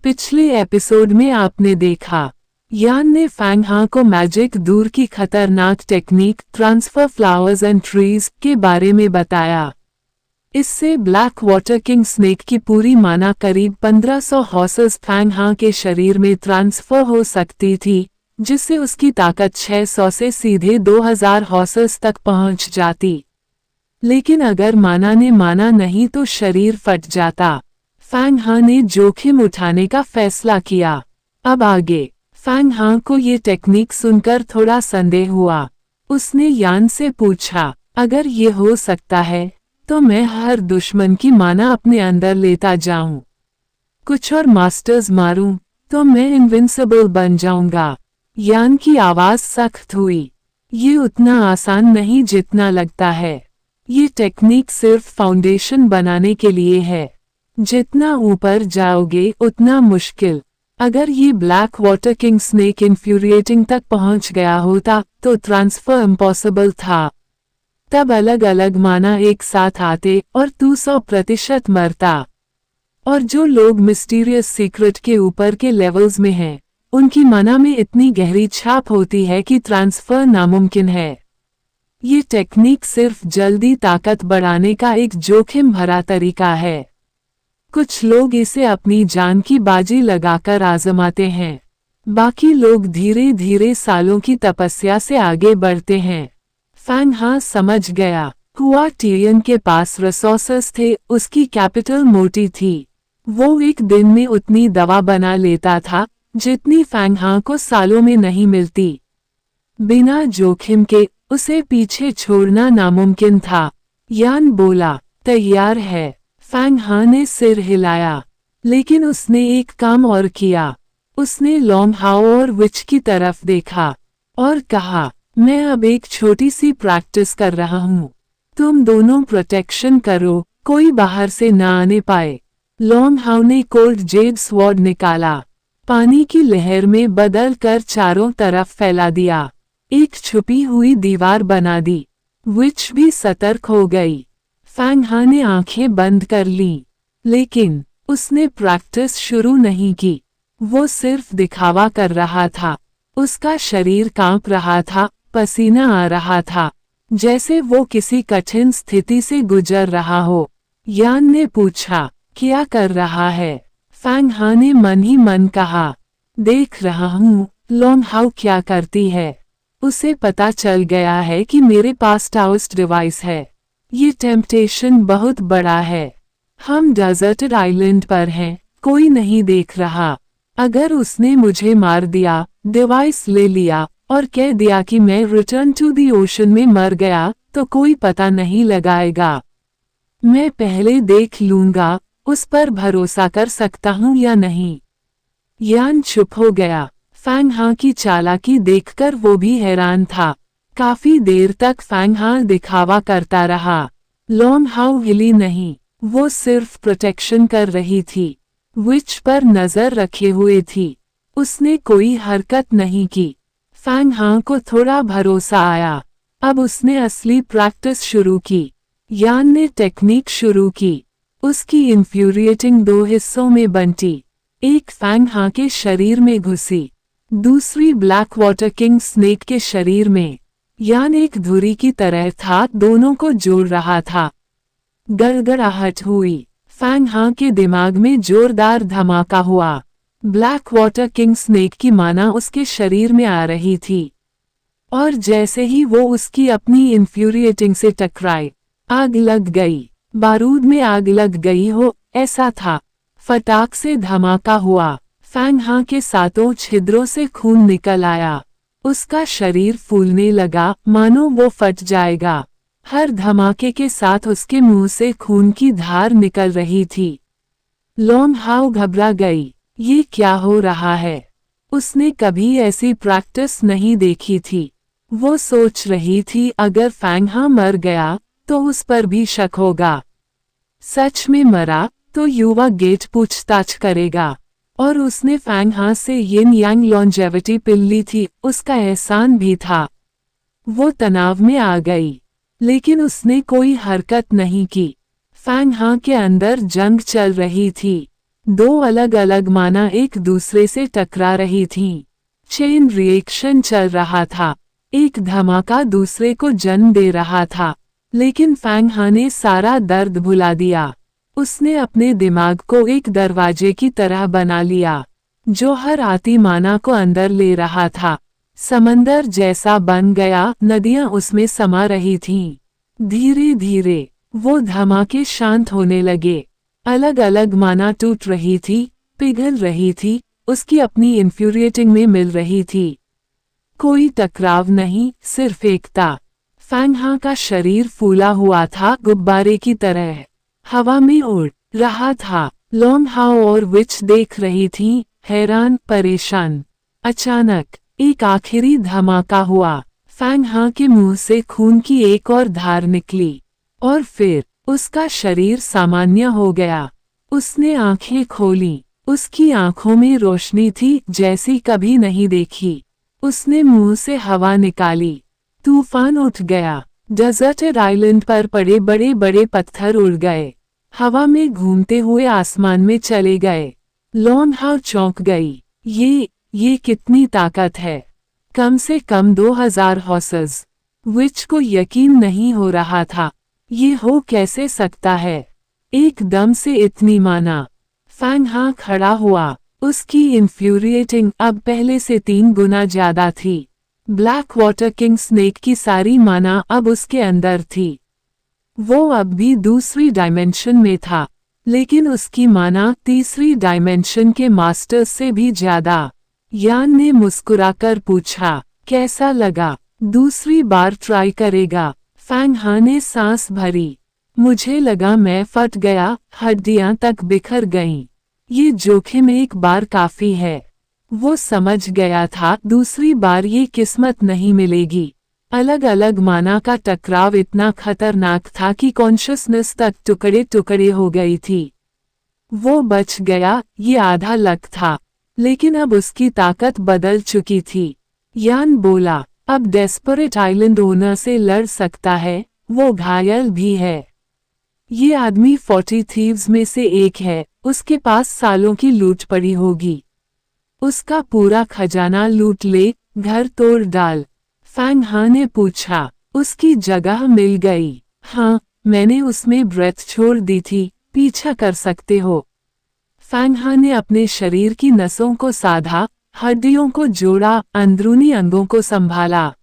पिछले एपिसोड में आपने देखा यान ने फैंग हाँ को मैजिक दूर की खतरनाक technique transfer flowers and trees के बारे में बताया। इससे ब्लैक वाटर किंग स्नेक की पूरी माना करीब 1500 हॉर्सेस फैंग हाँ के शरीर में ट्रांसफर हो सकती थी, जिससे उसकी ताकत 600 से सीधे 2000 हॉर्सेस तक पहुंच जाती। लेकिन अगर माना ने माना नहीं तो शरीर फट जाता। फैंग हाँ ने जोखिम उठाने का फैसला किया। अब आगे फैंग हाँ को ये टेक्निक सुनकर थोड़ा संदेह हुआ। उसने यान से पूछा, अगर ये हो सकता है तो मैं हर दुश्मन की माना अपने अंदर लेता जाऊं, कुछ और मास्टर्स मारूं तो मैं इनविंसिबल बन जाऊंगा। यान की आवाज सख्त हुई। ये उतना आसान नहीं जितना लगता है। ये टेक्निक सिर्फ फाउंडेशन बनाने के लिए है। जितना ऊपर जाओगे उतना मुश्किल। अगर ये ब्लैक वाटर किंग स्नेक इन्फ्यूरिएटिंग तक पहुंच गया होता तो ट्रांसफर इम्पॉसिबल था। तब अलग अलग माना एक साथ आते और तू 100% मरता। और जो लोग मिस्टीरियस सीक्रेट के ऊपर के लेवल्स में हैं, उनकी माना में इतनी गहरी छाप होती है कि ट्रांसफर नामुमकिन है। ये टेक्निक सिर्फ जल्दी ताकत बढ़ाने का एक जोखिम भरा तरीका है। कुछ लोग इसे अपनी जान की बाजी लगाकर आजमाते हैं। बाकी लोग धीरे धीरे सालों की तपस्या से आगे बढ़ते हैं। फैंग हाँ समझ गया। हुआ टियन के पास रिसोर्सेस थे, उसकी कैपिटल मोटी थी। वो एक दिन में उतनी दवा बना लेता था जितनी फैंग हाँ को सालों में नहीं मिलती। बिना जोखिम के उसे पीछे छोड़ना नामुमकिन था। यान बोला, तैयार है। फैंग हाँ ने सिर हिलाया, लेकिन उसने एक काम और किया। उसने लॉन्ग हाओ और विच की तरफ देखा और कहा, मैं अब एक छोटी सी प्रैक्टिस कर रहा हूँ। तुम दोनों प्रोटेक्शन करो, कोई बाहर से ना आने पाए। लॉन्ग हाउ ने कोल्ड जेड स्वॉर्ड निकाला, पानी की लहर में बदल कर चारों तरफ फैला दिया, एक छुपी हुई दीवार बना दी। विच भी सतर्क हो गई। फैंग हाँ ने आंखें बंद कर लीं, लेकिन उसने प्रैक्टिस शुरू नहीं की। वो सिर्फ दिखावा कर रहा था। उसका शरीर कांप रहा था, पसीना आ रहा था, जैसे वो किसी कठिन स्थिति से गुजर रहा हो। यान ने पूछा, क्या कर रहा है? फैंग हाँ ने मन ही मन कहा, देख रहा हूँ लॉन्ग हाउ क्या करती है। उसे पता चल गया है कि मेरे पास टाउस्ट डिवाइस है। ये टेम्पटेशन बहुत बड़ा है। हम डेजर्टेड आइलैंड पर हैं, कोई नहीं देख रहा। अगर उसने मुझे मार दिया, डिवाइस ले लिया और कह दिया कि मैं रिटर्न टू दी ओशन में मर गया, तो कोई पता नहीं लगाएगा। मैं पहले देख लूंगा उस पर भरोसा कर सकता हूँ या नहीं। यान चुप हो गया। फैंग हाँ की चालाकी देखकर वो भी हैरान था। काफी देर तक फैंग हाँ दिखावा करता रहा। लॉन्ग हाउ हिली नहीं, वो सिर्फ प्रोटेक्शन कर रही थी। विच पर नजर रखे हुए थी। उसने कोई हरकत नहीं की। फैंग हाँ को थोड़ा भरोसा आया। अब उसने असली प्रैक्टिस शुरू की। यान ने टेक्निक शुरू की। उसकी इन्फ्यूरिएटिंग 2 हिस्सों में बंटी। एक फैंग हाँ के शरीर में घुसी, दूसरी ब्लैक वाटर किंग स्नेक के शरीर में। यान एक धुरी की तरह था, दोनों को जोड़ रहा था। गड़गड़ाहट हुई। फैंग हाँ के दिमाग में जोरदार धमाका हुआ। ब्लैक वाटर किंग स्नेक की माना उसके शरीर में आ रही थी, और जैसे ही वो उसकी अपनी इन्फ्यूरिएटिंग से टकराई, आग लग गई। बारूद में आग लग गई हो ऐसा था। फटाक से धमाका हुआ। फैंग हाँ के सातों छिद्रों से खून निकल आया। उसका शरीर फूलने लगा, मानो वो फट जाएगा। हर धमाके के साथ उसके मुंह से खून की धार निकल रही थी। लॉन्ग हाउ घबरा गई। ये क्या हो रहा है? उसने कभी ऐसी प्रैक्टिस नहीं देखी थी। वो सोच रही थी अगर फैंग हाँ मर गया तो उस पर भी शक होगा। सच में मरा तो युवा गेट पूछताछ करेगा। और उसने फैंग हाँ से यिन यांग लॉन्जेविटी पिल ली थी, उसका एहसान भी था। वो तनाव में आ गई, लेकिन उसने कोई हरकत नहीं की। फैंग हाँ के अंदर जंग चल रही थी। दो अलग अलग माना एक दूसरे से टकरा रही थीं। चेन रिएक्शन चल रहा था, एक धमाका दूसरे को जन्म दे रहा था। लेकिन फैंग हाँ ने सारा दर्द भुला दिया। उसने अपने दिमाग को एक दरवाजे की तरह बना लिया, जो हर आती माना को अंदर ले रहा था। समंदर जैसा बन गया, नदियां उसमें समा रही थीं। धीरे धीरे वो धमाके शांत होने लगे। अलग अलग माना टूट रही थी, पिघल रही थी, उसकी अपनी इन्फ्यूरिएटिंग में मिल रही थी। कोई टकराव नहीं, सिर्फ एकता। फैंग हाँ का शरीर फूला हुआ था, गुब्बारे की तरह हवा में उड़ रहा था। लॉन्ग हाओ और विच देख रही थीं, हैरान परेशान। अचानक एक आखिरी धमाका हुआ। फैंग हाँ के मुंह से खून की एक और धार निकली और फिर उसका शरीर सामान्य हो गया। उसने आंखें खोलीं। उसकी आंखों में रोशनी थी जैसी कभी नहीं देखी। उसने मुंह से हवा निकाली। तूफान उठ गया। डेजर्टेड आइलैंड पर पड़े बड़े बड़े पत्थर उड़ गए, हवा में घूमते हुए आसमान में चले गए। लॉन्ग हाउ चौंक गई। ये कितनी ताकत है! कम से कम 2000 हॉर्सेस। विच को यकीन नहीं हो रहा था। ये हो कैसे सकता है? एकदम से इतनी माना। फैंग हाँ खड़ा हुआ। उसकी इन्फ्यूरिएटिंग अब पहले से 3 गुना ज्यादा थी। ब्लैक वाटर किंग स्नेक की सारी माना अब उसके अंदर थी। वो अब भी दूसरी डायमेंशन में था, लेकिन उसकी माना तीसरी डायमेंशन के मास्टर्स से भी ज्यादा। यान ने मुस्कुराकर पूछा, कैसा लगा? दूसरी बार ट्राई करेगा? फैंग हाँ ने सांस भरी। मुझे लगा मैं फट गया, हड्डियां तक बिखर गईं। ये जोखिम एक बार काफी है। वो समझ गया था दूसरी बार ये किस्मत नहीं मिलेगी। अलग अलग माना का टकराव इतना खतरनाक था कि कॉन्शियसनेस तक टुकड़े टुकड़े हो गई थी। वो बच गया, ये आधा लक था, लेकिन अब उसकी ताकत बदल चुकी थी। यान बोला, अब डेस्परेट आइलैंड ओनर से लड़ सकता है, वो घायल भी है। ये आदमी 40 थीव्स में से एक है, उसके पास सालों की लूट पड़ी होगी। उसका पूरा खजाना लूट ले, घर तोड़ डाल। फैंग हाँ ने पूछा, उसकी जगह मिल गई? हाँ, मैंने उसमें ब्रेथ छोड़ दी थी, पीछा कर सकते हो। फैंग हाँ ने अपने शरीर की नसों को साधा, हड्डियों को जोड़ा, अंदरूनी अंगों को संभाला।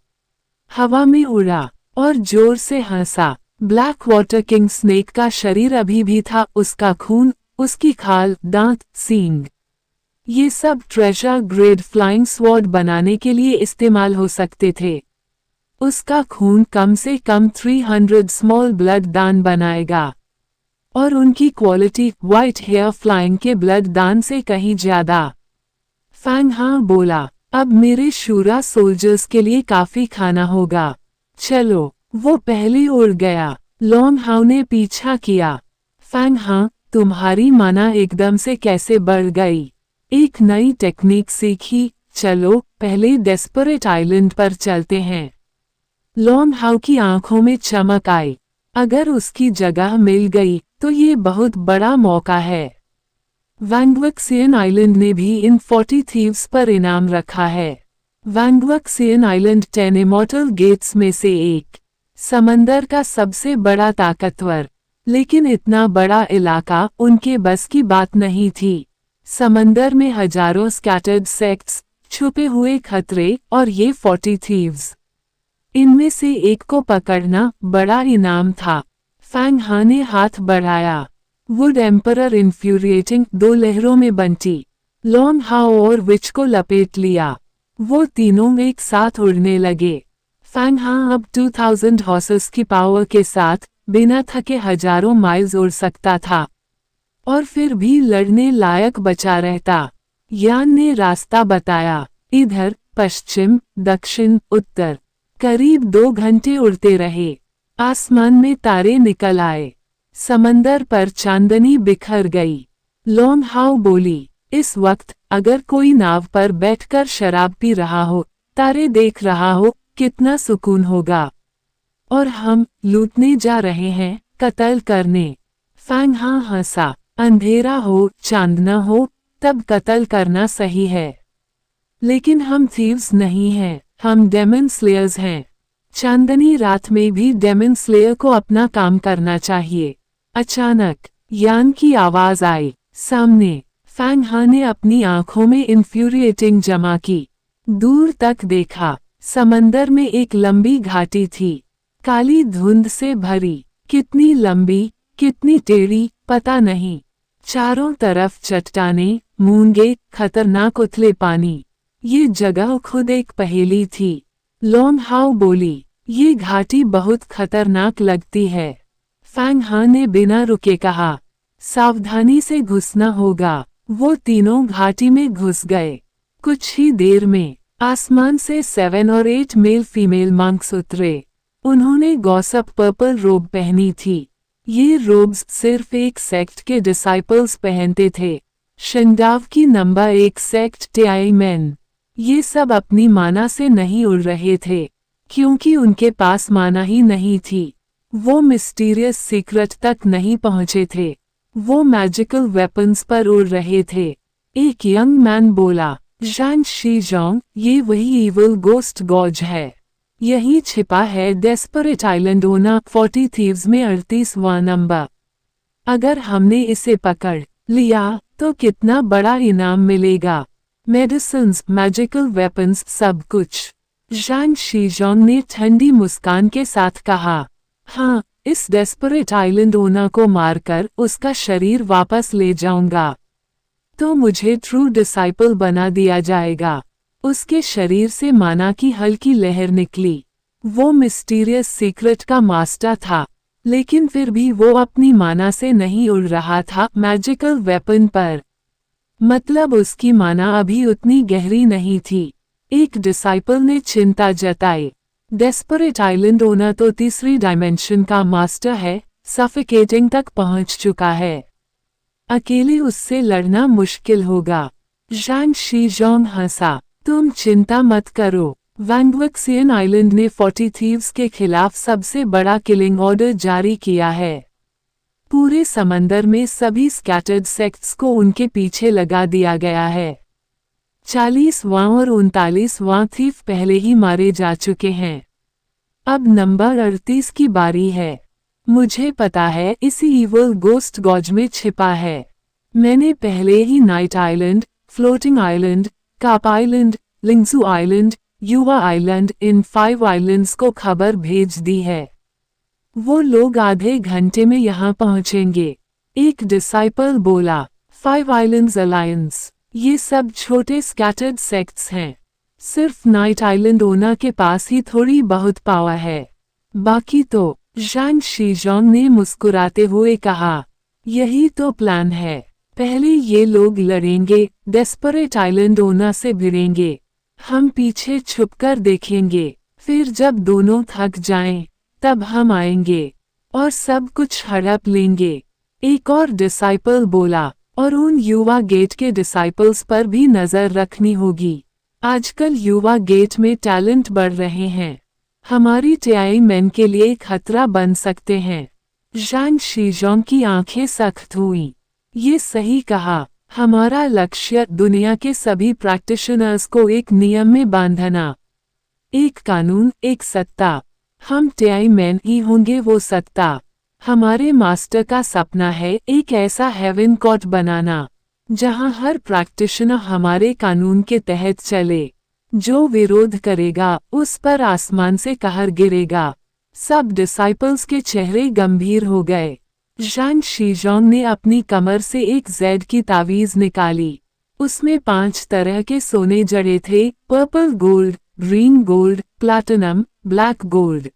हवा में उड़ा और जोर से हंसा। ब्लैक वाटर किंग स्नेक का शरीर अभी भी था, उसका खून, उसकी खाल, दांत, सींग, ये सब ट्रेजर ग्रेड फ्लाइंग स्वॉर्ड बनाने के लिए इस्तेमाल हो सकते थे। उसका खून कम से कम 300 स्मॉल ब्लड दान बनाएगा, और उनकी क्वालिटी व्हाइट हेयर फ्लाइंग के ब्लड दान से कहीं ज्यादा। फैंग हाँ बोला, अब मेरे शूरा सोल्जर्स के लिए काफी खाना होगा। चलो। वो पहले उड़ गया। लॉन्ग हाउ ने पीछा किया। फैंग हाँ, तुम्हारी माना एकदम से कैसे बढ़ गई? एक नई टेक्निक सीखी, चलो पहले डेस्परेट आइलैंड पर चलते हैं। लॉन्ग हाउ की आंखों में चमक आई। अगर उसकी जगह मिल गई तो ये बहुत बड़ा मौका है। वैंगवक्सियन आइलैंड ने भी इन 40 थीव्स पर इनाम रखा है। वैंगवक्सियन आइलैंड 10 इमॉर्टल गेट्स में से एक, समंदर का सबसे बड़ा ताकतवर, लेकिन इतना बड़ा इलाका उनके बस की बात नहीं थी। समंदर में हजारों स्कैटर्ड सेक्ट्स, छुपे हुए खतरे, और ये 40 थीव्स। इनमें से एक को पकड़ना बड़ा इनाम था। फैंग हाँ ने हाथ बढ़ाया। वुड एम्परर इन्फ्यूरिएटिंग 2 लहरों में बंटी। लॉन्ग हाओ और विच को लपेट लिया। वो तीनों एक साथ उड़ने लगे। फैंग हाँ अब 2000 हॉर्सेस की पावर के साथ बिना थके हजारों माइल्स उड़ सकता था, और फिर भी लड़ने लायक बचा रहता। यान ने रास्ता बताया, इधर, पश्चिम, दक्षिण, उत्तर। करीब 2 घंटे उड़ते रहे। आसमान में तारे निकल आए। समंदर पर चांदनी बिखर गई। लॉन्ग हाउ बोली, इस वक्त अगर कोई नाव पर बैठकर शराब पी रहा हो, तारे देख रहा हो, कितना सुकून होगा। और हम लूटने जा रहे हैं, कत्ल करने। फैंग हाँ हंसा। अंधेरा हो, चांद न हो, तब कत्ल करना सही है। लेकिन हम थीव्स नहीं हैं, हम डेमन स्लेयर्स हैं। चांदनी रात में भी डेमन स्लेयर को अपना काम करना चाहिए। अचानक यान की आवाज आई। सामने फैंग हा ने अपनी आंखों में इन्फ्यूरिएटिंग जमा की। दूर तक देखा, समंदर में एक लंबी घाटी थी, काली धुंध से भरी। कितनी लंबी, कितनी टेढ़ी, पता नहीं। चारों तरफ चट्टानें, मूंगे, खतरनाक उथले पानी। ये जगह खुद एक पहेली थी। लोंग हाओ बोली, ये घाटी बहुत खतरनाक लगती है। फैंग हा ने बिना रुके कहा, सावधानी से घुसना होगा। वो तीनों घाटी में घुस गए। कुछ ही देर में आसमान से 7 और 8 मेल फीमेल मंक्स उतरे। उन्होंने गॉसप पर्पल रोब पहनी थी। ये रोब्स सिर्फ एक सेक्ट के डिसाइपल्स पहनते थे। शिंडाव की नंबर 1 सेक्ट टियाई मेन। ये सब अपनी माना से नहीं उड़ रहे थे, क्योंकि उनके पास माना ही नहीं थी। वो मिस्टीरियस सीक्रेट तक नहीं पहुंचे थे। वो मैजिकल वेपन्स पर उड़ रहे थे। एक यंग मैन बोला, जान शीजोंग, ये वही इविल गोस्ट गॉज है। यही छिपा है डेस्परेट आइलैंड ओना 40 थीव्स में 38वां नंबर। अगर हमने इसे पकड़ लिया तो कितना बड़ा इनाम मिलेगा। मेडिसिन्स, मैजिकल वेपन्स, सब कुछ। जान शीजोंग ने ठंडी मुस्कान के साथ कहा, हाँ, इस डेस्परेट आइलैंड ओना को मारकर उसका शरीर वापस ले जाऊंगा तो मुझे ट्रू डिसाइपल बना दिया जाएगा। उसके शरीर से माना की हल्की लहर निकली। वो मिस्टीरियस सीक्रेट का मास्टर था, लेकिन फिर भी वो अपनी माना से नहीं उड़ रहा था मैजिकल वेपन पर। मतलब उसकी माना अभी उतनी गहरी नहीं थी। एक डिसाइपल ने चिंता जताई, डेस्परेट आइलैंड ओना तो तीसरी डायमेंशन का मास्टर है, सफिकेटिंग तक पहुंच चुका है। अकेले उससे लड़ना मुश्किल होगा। जान शीजोंग हंसा, तुम चिंता मत करो। वैंगवक्सियन आइलैंड ने 40 थीव्स के खिलाफ सबसे बड़ा किलिंग ऑर्डर जारी किया है। पूरे समंदर में सभी स्कैटर्ड सेक्ट्स को उनके पीछे लगा दिया गया है। 40वां और 39वां थीव पहले ही मारे जा चुके हैं। अब नंबर 38 की बारी है। मुझे पता है इसी इविल गोस्ट गॉज में छिपा है। मैंने पहले ही नाइट आइलैंड, फ्लोटिंग आइलैंड, काप आइलैंड, लिंगजू आइलैंड, युवा आइलैंड, इन 5 आइलैंड्स को खबर भेज दी है। वो लोग आधे घंटे में यहाँ पहुँचेंगे। एक डिसाइपल बोला, 5 आइलैंड्स अलायंस, ये सब छोटे स्कैटर्ड सेक्ट्स हैं। सिर्फ नाइट आइलैंड ओना के पास ही थोड़ी बहुत पावर है, बाकी तो। जान शीजोंग ने मुस्कुराते हुए कहा, यही तो प्लान है। पहले ये लोग लड़ेंगे, डेस्परेट आइलैंड ओना से भिड़ेंगे। हम पीछे छुपकर देखेंगे। फिर जब दोनों थक जाएं, तब हम आएंगे और सब कुछ हड़प लेंगे। एक और डिसाइपल बोला, और उन युवा गेट के डिसाइपल्स पर भी नजर रखनी होगी। आजकल युवा गेट में टैलेंट बढ़ रहे हैं। हमारी टियाई मेन के लिए खतरा बन सकते हैं। जान शीजोंग की आंखें सख्त हुईं। ये सही कहा। हमारा लक्ष्य दुनिया के सभी प्रैक्टिशनर्स को एक नियम में बांधना। एक कानून, एक सत्ता। हम टियाई मेन ही होंगे वो सत्ता। हमारे मास्टर का सपना है एक ऐसा हेवन कोर्ट बनाना, जहां हर प्रैक्टिशनर हमारे कानून के तहत चले। जो विरोध करेगा उस पर आसमान से कहर गिरेगा। सब डिसाइपल्स के चेहरे गंभीर हो गए। जान शीजोंग ने अपनी कमर से एक जेड की तावीज निकाली। उसमें 5 तरह के सोने जड़े थे, purple gold, green gold, platinum, black gold.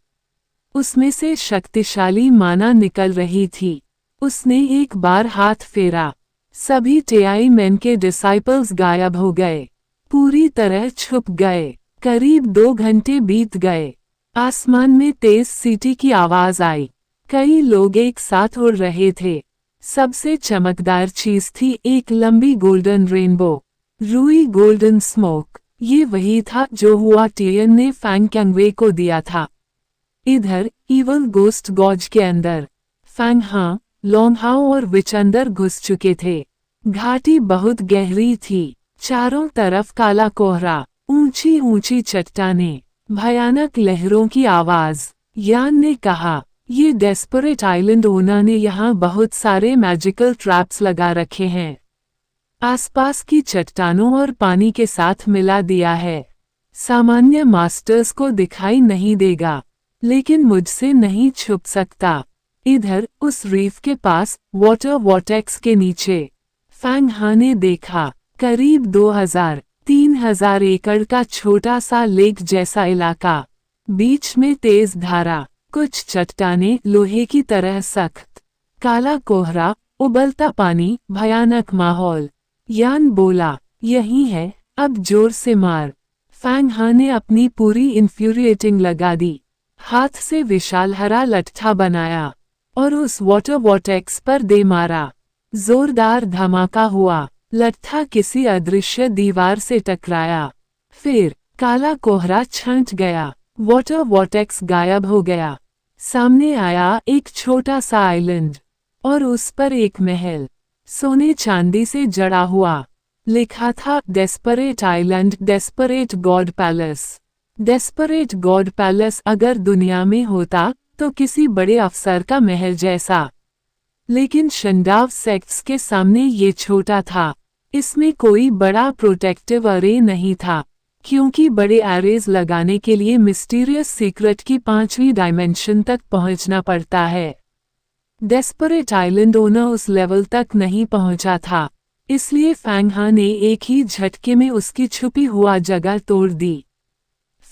उसमें से शक्तिशाली माना निकल रही थी। उसने एक बार हाथ फेरा। सभी टियाई मेन के डिसाइपल्स गायब हो गए, पूरी तरह छुप गए। करीब 2 घंटे बीत गए। आसमान में तेज सीटी की आवाज आई। कई लोग एक साथ उड़ रहे थे। सबसे चमकदार चीज थी एक लंबी गोल्डन रेनबो, रूई गोल्डन स्मोक। ये वही था जो हुआ टियन ने फैंग कैंगवे को दिया था। इधर इवल गोस्ट गॉज के अंदर फैंग हा, लोंगहाओ और विच अंदर घुस चुके थे। घाटी बहुत गहरी थी, चारों तरफ काला कोहरा, ऊंची ऊंची चट्टानें, भयानक लहरों की आवाज। यान ने कहा, ये डेस्परेट आइलैंड ओनर ने यहाँ बहुत सारे मैजिकल ट्रैप्स लगा रखे हैं। आसपास की चट्टानों और पानी के साथ मिला दिया है। सामान्य मास्टर्स को दिखाई नहीं देगा, लेकिन मुझसे नहीं छुप सकता। इधर उस रीफ के पास वाटर वॉर्टेक्स के नीचे फैंग हा ने देखा, करीब 2000-3000 एकड़ का छोटा सा लेक जैसा इलाका। बीच में तेज धारा, कुछ चट्टानें लोहे की तरह सख्त, काला कोहरा, उबलता पानी, भयानक माहौल। यान बोला, यही है, अब जोर से मार। फैंग हा ने अपनी पूरी इन्फ्यूरिएटिंग लगा दी, हाथ से विशाल हरा लट्ठा बनाया और उस वाटर वॉर्टेक्स पर दे मारा। जोरदार धमाका हुआ, लट्ठा किसी अदृश्य दीवार से टकराया। फिर काला कोहरा छंट गया, वाटर वॉर्टेक्स गायब हो गया। सामने आया एक छोटा सा आइलैंड और उस पर एक महल, सोने चांदी से जड़ा हुआ। लिखा था desperate island, desperate God palace. Desperate God palace अगर दुनिया में होता तो किसी बड़े अफसर का महल जैसा, लेकिन शंडाव सेक्ट्स के सामने ये छोटा था। इसमें कोई बड़ा प्रोटेक्टिव अरे नहीं था, क्योंकि बड़े एरेज लगाने के लिए मिस्टीरियस सीक्रेट की 5वीं डायमेंशन तक पहुंचना पड़ता है। डेस्परेट आइलैंड ओनर उस लेवल तक नहीं पहुंचा था, इसलिए फैंग हा ने एक ही झटके में उसकी छुपी हुआ जगह तोड़ दी।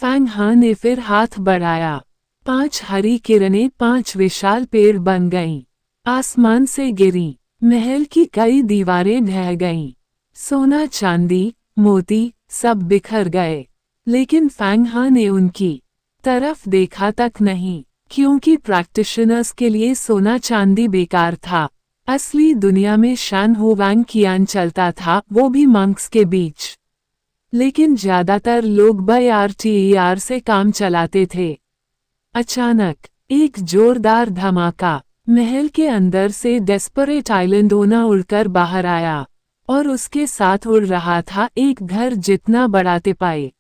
फैंग हा ने फिर हाथ बढ़ाया, 5 हरी किरणें 5 विशाल पेड़ बन गईं, आसमान से गिरी, महल की कई दीवारें ढह गईं, सोना चांदी मोती सब बिखर गए। लेकिन फैंग हा ने उनकी तरफ देखा तक नहीं, क्योंकि प्रैक्टिशनर्स के लिए सोना चांदी बेकार था। असली दुनिया में शान हो वैंग कियान चलता था, वो भी मंक्स के बीच। लेकिन ज्यादातर लोग BRTER से काम चलाते थे। अचानक एक जोरदार धमाका, महल के अंदर से डेस्परेट आइलैंड ओनर उड़कर बाहर आया और उसके साथ उड़ रहा था एक घर जितना बड़ा तिपाई।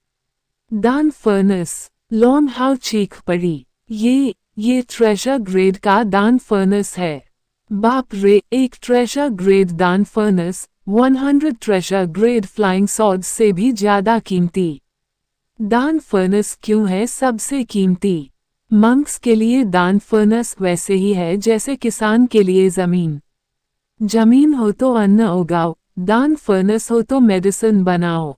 दान फर्नेस। लोंगहाओ चीख पड़ी, ये ट्रेजर ग्रेड का दान फर्नेस है। बाप रे, एक ट्रेजर ग्रेड दान furnace, 100 treasure grade flying swords से भी ज्यादा कीमती। दान फर्नेस क्यों है सबसे कीमती? मंक्स के लिए दान फर्नेस वैसे ही है जैसे किसान के लिए जमीन। जमीन हो तो अन्न उगाओ, दान फर्नेस हो तो मेडिसिन बनाओ।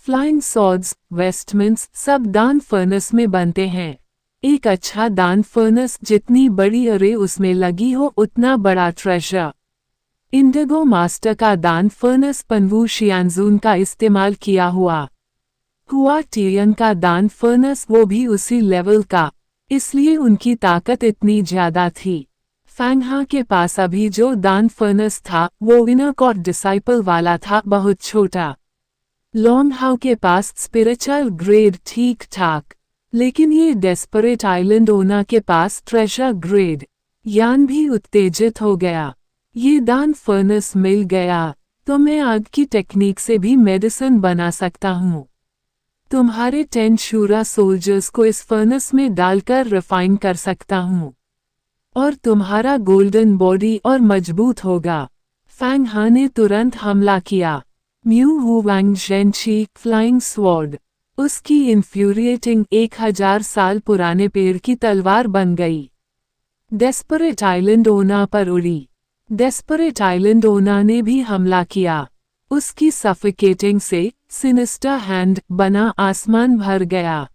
फ्लाइंग सॉर्ड्स, वेस्टमेंट्स सब दान फर्नेस में बनते हैं। एक अच्छा दान फर्नेस जितनी बड़ी अरे उसमें लगी हो उतना बड़ा ट्रेजर। इंडिगो मास्टर का दान फर्नेस पनवू शियानजून का इस्तेमाल किया हुआ टियन का दान फर्नेस वो भी उसी लेवल का, इसलिए उनकी ताकत इतनी ज्यादा थी। फैंग हा के पास अभी जो दान फर्नेस था वो विनर कॉट डिसाइपल वाला था, बहुत छोटा। लोंगहाओ के पास स्पिरिचुअल ग्रेड ठीक ठाक, लेकिन ये डेस्परेट आइलैंड ओनर के पास ट्रेजर ग्रेड। यान भी उत्तेजित हो गया, ये दान फर्नेस मिल गया तो मैं आग की टेक्निक से भी मेडिसिन बना सकता हूँ। तुम्हारे 10 शूरा सोल्जर्स को इस फर्नेस में डालकर रिफाइन कर सकता हूँ और तुम्हारा गोल्डन बॉडी और मजबूत होगा। फैंग हा ने तुरंत हमला किया। Mu Hu Wang Zhenchi flying sword, उसकी इन्फ्यूरिएटिंग 1000 साल पुराने पेड़ की तलवार बन गई। डेस्परेट आइलैंड ओनर पर उड़ी। डेस्परेट आइलैंड ओनर ने भी हमला किया। उसकी सफिकेटिंग से सिनिस्टर हैंड बना आसमान भर गया।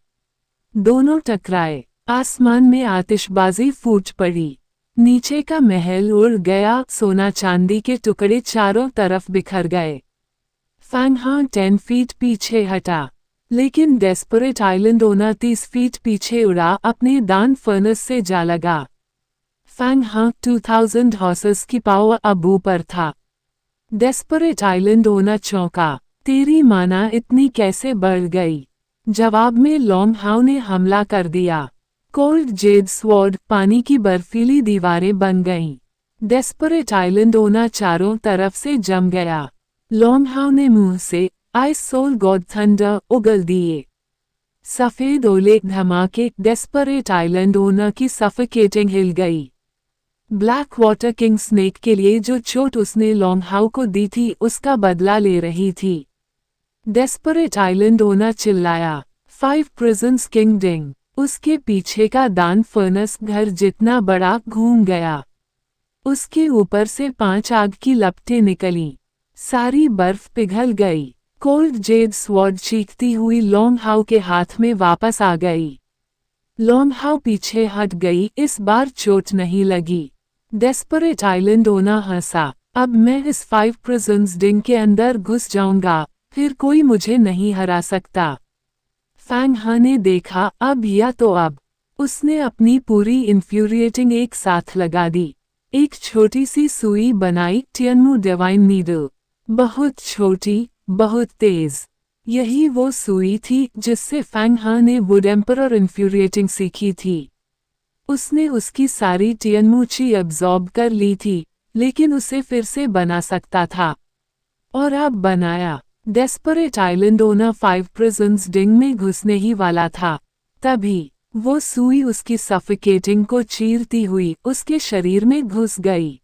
दोनों टकराए, आसमान में आतिशबाजी फूट पड़ी। नीचे का महल उड़ गया, सोना चांदी के टुकड़े चारों तरफ बिखर गए। फैंग हा 10 फीट पीछे हटा, लेकिन डेस्परेट आइलैंड ओनर 30 फीट पीछे उड़ा, अपने दान फर्नेस से जा लगा। फैंग हा 2000 हॉर्सेस की पावर अब ऊपर था। डेस्परेट आइलैंड ओनर चौंका, तेरी माना इतनी कैसे बढ़ गई? जवाब में लोंगहाओ ने हमला कर दिया। कोल्ड जेड स्वॉर्ड, पानी की बर्फीली दीवारें बन गईं। डेस्परेट आइलैंड ओनर चारों तरफ से जम गया। लॉन्ग हाउ ने मुंह से आइस सोल गॉड थंडर उगल दिए। सफेद ओले धमाके, डेस्परेट आइलैंड ओनर की सफोकेटिंग हिल गई। ब्लैक वाटर किंग स्नेक के लिए जो चोट उसने लॉन्ग हाउ को दी थी उसका बदला ले रही थी। डेस्परेट आइलैंड ओनर चिल्लाया, 5 प्रिजन्स किंगडम। उसके पीछे का दान फर्नेस घर जितना बड़ा घूम गया। उसके ऊपर से 5 आग की लपटें निकलीं। सारी बर्फ पिघल गई। कोल्ड जेड स्वॉर्ड चीखती हुई लॉन्ग हाउ के हाथ में वापस आ गई। लॉन्ग हाउ पीछे हट गई, इस बार चोट नहीं लगी। डेस्परेट आइलैंड ओनर हंसा, अब मैं इस 5 प्रिजन्स डिंग के अंदर घुस जाऊंगा, फिर कोई मुझे नहीं हरा सकता। फैंग हा ने देखा, अब या तो अब। उसने अपनी पूरी इन्फ्यूरिएटिंग एक साथ लगा दी। एक छोटी सी सुई बनाई, टियनमू डिवाइन नीडल। बहुत छोटी, बहुत तेज। यही वो सुई थी जिससे फैंग हा ने वुड एम्परर इन्फ्यूरिएटिंग सीखी थी। उसने उसकी सारी टियनमू ची अब्जॉर्ब कर ली थी, लेकिन उसे फिर से बना सकता था। और अब बनाया। डेस्परेट आइलैंड ओनर 5 प्रिजन्स डिंग में घुसने ही वाला था। तभी वो सुई उसकी सफोकेटिंग को चीरती हुई उसके शरीर में घुस गई।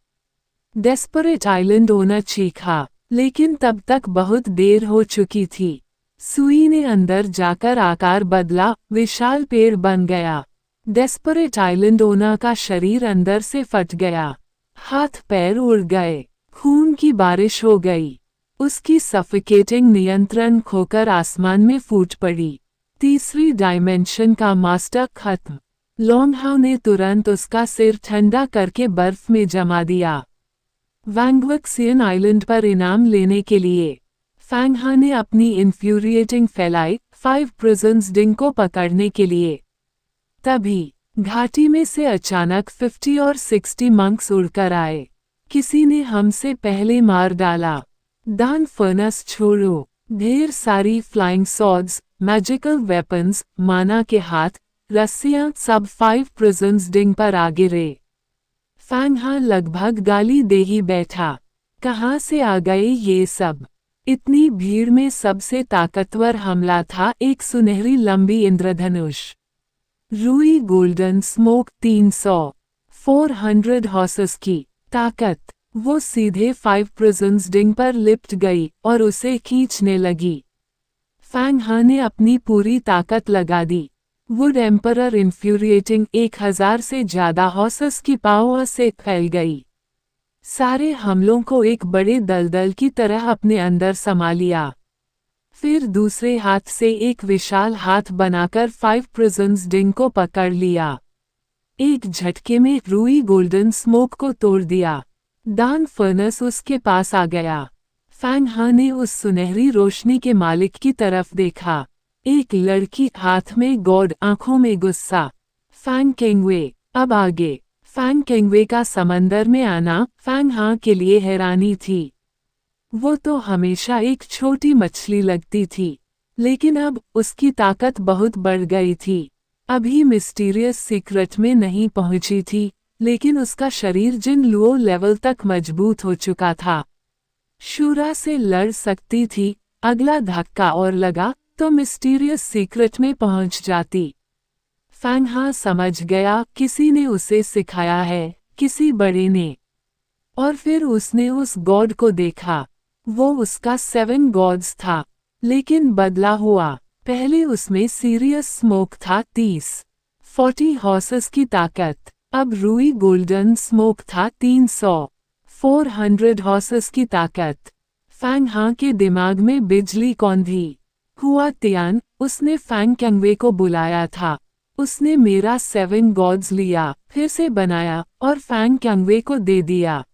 डेस्परेट आइलैंड ओनर चीखा, लेकिन तब तक बहुत देर हो चुकी थी। सुई ने अंदर जाकर आकार बदला, विशाल पेड़ बन गया। डेस्परेट आइलैंड ओनर का शरीर अंदर से फट गया। हाथ पैर उड़ गए। खून की बारिश हो गई। उसकी सफोकेटिंग नियंत्रण खोकर आसमान में फूट पड़ी। तीसरी डायमेंशन का मास्टर खत्म। लॉन्ग हाउ ने तुरंत उसका सिर ठंडा करके बर्फ में जमा दिया। वैंगवक्सियन आइलैंड पर इनाम लेने के लिए फैंग हा ने अपनी इन्फ्यूरिएटिंग फैलाई, 5 प्रिजन्स डिंग को पकड़ने के लिए। तभी घाटी में से अचानक 50 और 60 मंक्स उड़कर आए। किसी ने हमसे पहले मार डाला। दान फर्नेस छोड़ो। ढेर सारी फ्लाइंग सॉर्ड्स, मैजिकल वेपन्स, माना के हाथ, रस्सियां, सब 5 प्रिजन्स डिंग पर आ गिरे। फैंग हा लगभग गाली दे ही बैठा। कहाँ से आ गए ये सब? इतनी भीड़ में सबसे ताकतवर हमला था एक सुनहरी लंबी इंद्रधनुष। रूई गोल्डन स्मोक 300, 400 हॉर्सेस की ताकत। वो सीधे 5 प्रिजन्स डिंग पर लिपट गई और उसे खींचने लगी। फैंग हा ने अपनी पूरी ताकत लगा दी। वुड एम्परर इन्फ्यूरिएटिंग 1000 से ज्यादा हॉर्सेस की पावर से फैल गई। सारे हमलों को एक बड़े दलदल की तरह अपने अंदर समा लिया। फिर दूसरे हाथ से एक विशाल हाथ बनाकर 5 प्रिजन्स डिंग को पकड़ लिया। एक झटके में रूई गोल्डन स्मोक को तोड़ दिया। दान फर्नेस उसके पास आ गया। फैंग हा ने उस सुनहरी रोशनी के मालिक की तरफ देखा। एक लड़की, हाथ में गॉड, आंखों में गुस्सा। फैंग केंगवे। अब आगे फैंग केंगवे का समंदर में आना फैंग हा के लिए हैरानी थी। वो तो हमेशा एक छोटी मछली लगती थी, लेकिन अब उसकी ताकत बहुत बढ़ गई थी। अभी मिस्टीरियस सीक्रेट में नहीं पहुंची थी, लेकिन उसका शरीर जिन लो लेवल तक मजबूत हो चुका था। शूरा से लड़ सकती थी। अगला धक्का और लगा तो मिस्टीरियस सीक्रेट में पहुंच जाती। फैंग हा समझ गया, किसी ने उसे सिखाया है, किसी बड़े ने। और फिर उसने उस गॉड को देखा। वो उसका 7 गॉड्स था, लेकिन बदला हुआ। पहले उसमें सीरियस स्मोक था, 40 हॉर्सेस की ताकत। अब रूई गोल्डन स्मोक था, 400 हॉर्सेस की ताकत। फैंग हा के दिमाग में बिजली कौंधी। हुआ तियान, उसने फैंग केंगवे को बुलाया था। उसने मेरा 7 गॉड्स लिया, फिर से बनाया और फैंग केंगवे को दे दिया।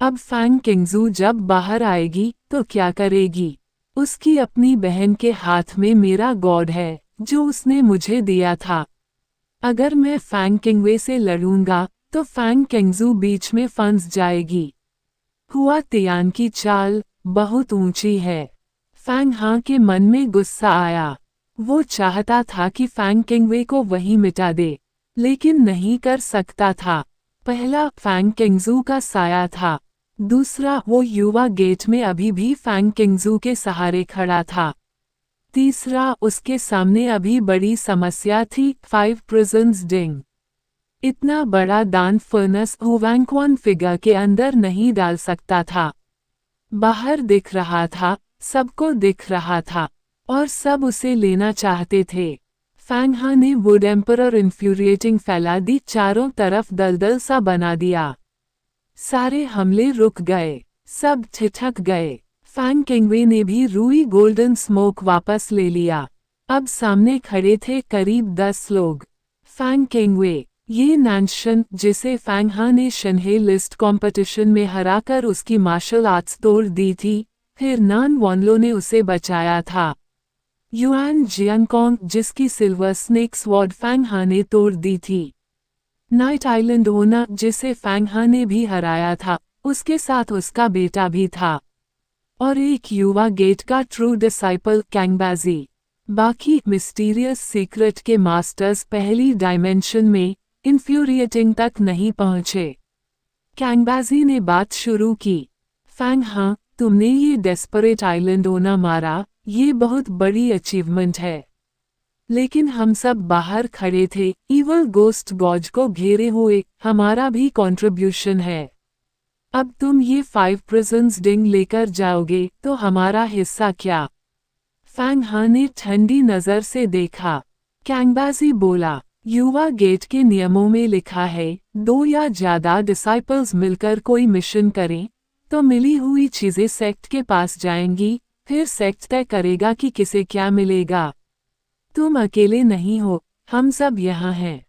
अब फैंग किंगजू जब बाहर आएगी तो क्या करेगी? उसकी अपनी बहन के हाथ में मेरा गॉड है जो उसने मुझे दिया था। अगर मैं फैंग किंगवे से लड़ूंगा तो फैंग किंगजू बीच में फंस जाएगी। हुआ तियान की चाल बहुत ऊंची है। फैंग हा के मन में गुस्सा आया। वो चाहता था कि फैंग किंगवे को वहीं मिटा दे, लेकिन नहीं कर सकता था। पहला फैंग किंगजू का साया था, दूसरा वो युवा गेट में अभी भी फैंग किंगजू के सहारे खड़ा था, तीसरा उसके सामने अभी बड़ी समस्या थी 5 प्रिजन्स डिंग। इतना बड़ा दान फर्नस हुवांगक्वान फिगर के अंदर नहीं डाल सकता था। बाहर दिख रहा था, सबको दिख रहा था, और सब उसे लेना चाहते थे। फैंग हा ने वुड एम्परर इन्फ्यूरिएटिंग फैला दी, चारों तरफ दलदल सा बना दिया। सारे हमले रुक गए, सब ठिठक गए। फैंग किंगवे ने भी रूई गोल्डन स्मोक वापस ले लिया। अब सामने खड़े थे करीब 10 लोग। फैंग किंगवे, ये नानशन जिसे फैंग हा ने शनहे लिस्ट कॉम्पिटिशन में हराकर उसकी मार्शल आर्ट्स तोड़ दी थी, फिर नान वॉनलो ने उसे बचाया था। युआन जियांगकोंग जिसकी सिल्वर स्नेक स्वॉर्ड फैंग हा ने तोड़ दी थी। नाइट आइलैंड ओना जिसे फैंग हा ने भी हराया था, उसके साथ उसका बेटा भी था। और एक युवा गेट का ट्रू डिसाइपल कैंगबाजी। बाकी मिस्टीरियस सीक्रेट के मास्टर्स पहली डायमेंशन में इन्फ्यूरिएटिंग तक नहीं पहुंचे। कैंगबाजी ने बात शुरू की। फैंग हा, तुमने ये डेस्परेट आइलैंड ओना मारा, ये बहुत बड़ी अचीवमेंट है। लेकिन हम सब बाहर खड़े थे, इवल गोस्ट गॉज को घेरे हुए, हमारा भी कंट्रीब्यूशन है। अब तुम ये 5 प्रिजन्स डिंग लेकर जाओगे तो हमारा हिस्सा क्या? फैंग हा ने ठंडी नजर से देखा। कैंगबाजी बोला, युवा गेट के नियमों में लिखा है 2 या ज्यादा डिसाइपल्स मिलकर कोई मिशन करें तो मिली हुई चीजें सेक्ट के पास जाएंगी, फिर सेक्ट तय करेगा कि किसे क्या मिलेगा। तुम अकेले नहीं हो, हम सब यहाँ हैं।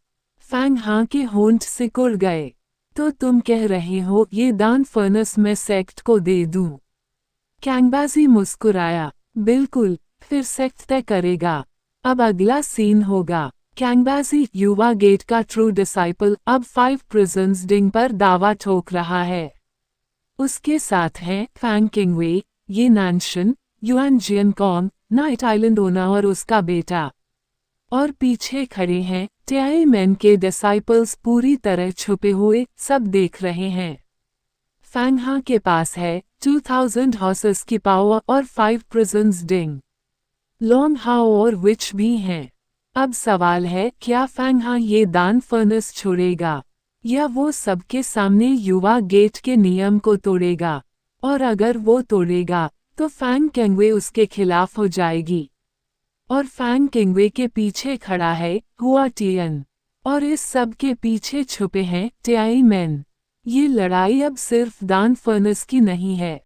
फैंग हा के होंठ सिकुड़ गए। तो तुम कह रहे हो ये दान फर्नस मैं सेक्ट को दे दूं? कैंगबाजी मुस्कुराया, बिल्कुल, फिर सेक्ट तय करेगा। अब अगला सीन होगा। कैंगबाजी, युवा गेट का ट्रू डिसाइपल, अब 5 प्रिजन्स डिंग पर दावा ठोक रहा है। उसके साथ हैं फैंग किंगवे, ये नानशन, युआन जियांगकोंग, नाइट आइलैंड ओना और उसका बेटा। और पीछे खड़े हैं टियाई मैन के डिसाइपल्स, पूरी तरह छुपे हुए, सब देख रहे हैं। फैंग हा के पास है 2000 हॉर्सेस की पावर और 5 प्रिजन्स डिंग। लॉन्ग हाओ और विच भी हैं। अब सवाल है, क्या फैंग हा ये दान फर्नस छोड़ेगा, या वो सबके सामने युवा गेट के नियम को तोड़ेगा? और अगर वो तोड़ेगा तो फैंग किंगवे उसके खिलाफ हो जाएगी। और फैंग किंगवे के पीछे खड़ा है हुआ टियन, और इस सब के पीछे छुपे हैं टियाई मैन। ये लड़ाई अब सिर्फ दान फर्नस की नहीं है,